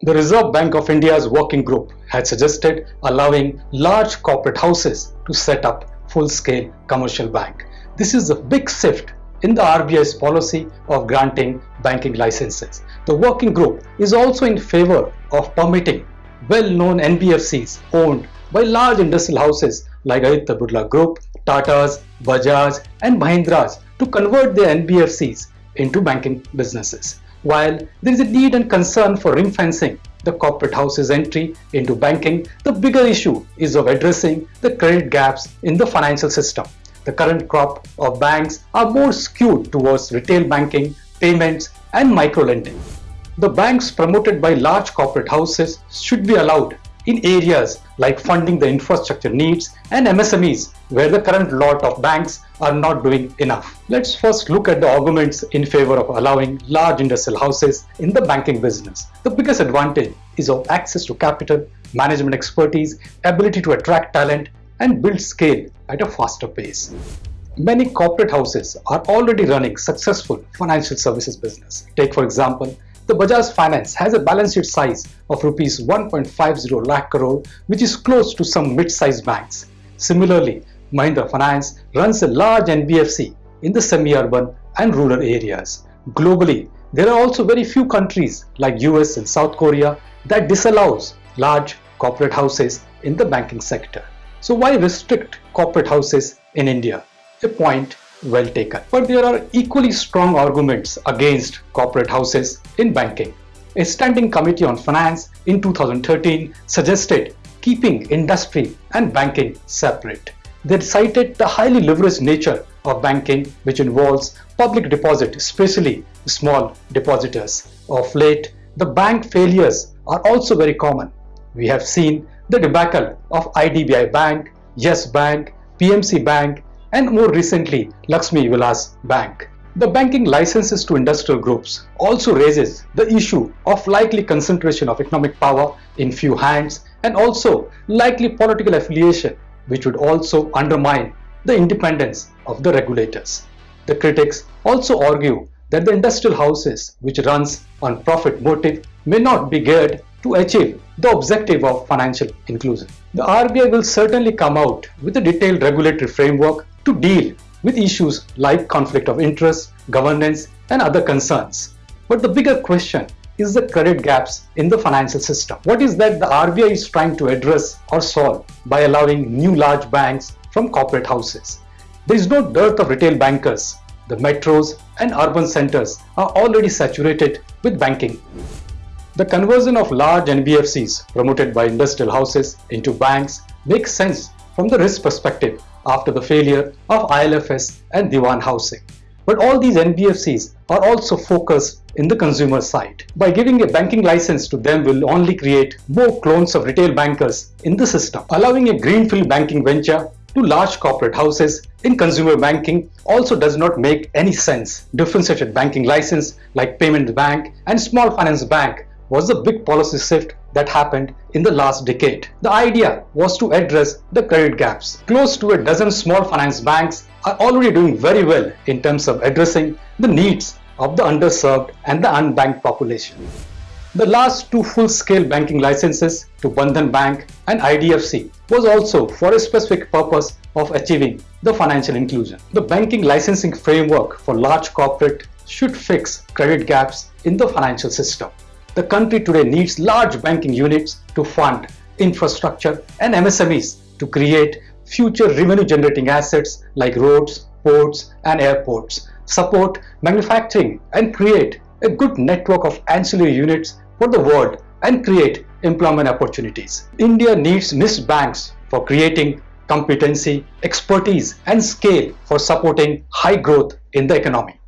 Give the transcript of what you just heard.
The Reserve Bank of India's working group had suggested allowing large corporate houses to set up full-scale commercial bank. This is a big shift in the RBI's policy of granting banking licenses. The working group is also in favor of permitting well-known NBFCs owned by large industrial houses like Aditya Birla Group, Tatas, Bajaj and Mahindras to convert their NBFCs into banking businesses. While there is a need and concern for ring-fencing the corporate house's entry into banking, the bigger issue is of addressing the credit gaps in the financial system. The current crop of banks are more skewed towards retail banking, payments and micro-lending. The banks promoted by large corporate houses should be allowed in areas like funding the infrastructure needs and MSMEs where the current lot of banks are not doing enough. Let's first look at the arguments in favor of allowing large industrial houses in the banking business. The biggest advantage is of access to capital, management expertise, ability to attract talent and build scale at a faster pace. Many corporate houses are already running successful financial services business. Take for example, the Bajaj Finance has a balance sheet size of rupees 1.50 lakh crore, which is close to some mid-sized banks. Similarly, Mahindra Finance runs a large NBFC in the semi-urban and rural areas. Globally, there are also very few countries like US and South Korea that disallows large corporate houses in the banking sector. So why restrict corporate houses in India? A point well taken. But there are equally strong arguments against corporate houses in banking. A standing committee on finance in 2013 suggested keeping industry and banking separate. They cited the highly leveraged nature of banking, which involves public deposit, especially small depositors. Of late, the bank failures are also very common. We have seen the debacle of IDBI Bank, Yes Bank, PMC Bank, and more recently Lakshmi Vilas Bank. The banking licenses to industrial groups also raises the issue of likely concentration of economic power in few hands and also likely political affiliation, which would also undermine the independence of the regulators. The critics also argue that the industrial houses which runs on profit motive may not be geared to achieve the objective of financial inclusion. The RBI will certainly come out with a detailed regulatory framework to deal with issues like conflict of interest, governance and other concerns. But the bigger question is the credit gaps in the financial system. What is that the RBI is trying to address or solve by allowing new large banks from corporate houses? There is no dearth of retail bankers. The metros and urban centers are already saturated with banking. The conversion of large NBFCs promoted by industrial houses into banks makes sense from the risk perspective after the failure of ILFS and Diwan Housing. But all these NBFCs are also focused in the consumer side. By giving a banking license to them will only create more clones of retail bankers in the system. Allowing a greenfield banking venture to large corporate houses in consumer banking also does not make any sense. Differentiated banking license like Payment Bank and Small Finance Bank was a big policy shift that happened in the last decade. The idea was to address the credit gaps. Close to a dozen small finance banks are already doing very well in terms of addressing the needs of the underserved and the unbanked population. The last two full-scale banking licenses to Bandhan Bank and IDFC was also for a specific purpose of achieving the financial inclusion. The banking licensing framework for large corporate should fix credit gaps in the financial system. The country today needs large banking units to fund infrastructure and MSMEs to create future revenue generating assets like roads, ports and airports, support manufacturing and create a good network of ancillary units for the world and create employment opportunities. India needs niche banks for creating competency, expertise and scale for supporting high growth in the economy.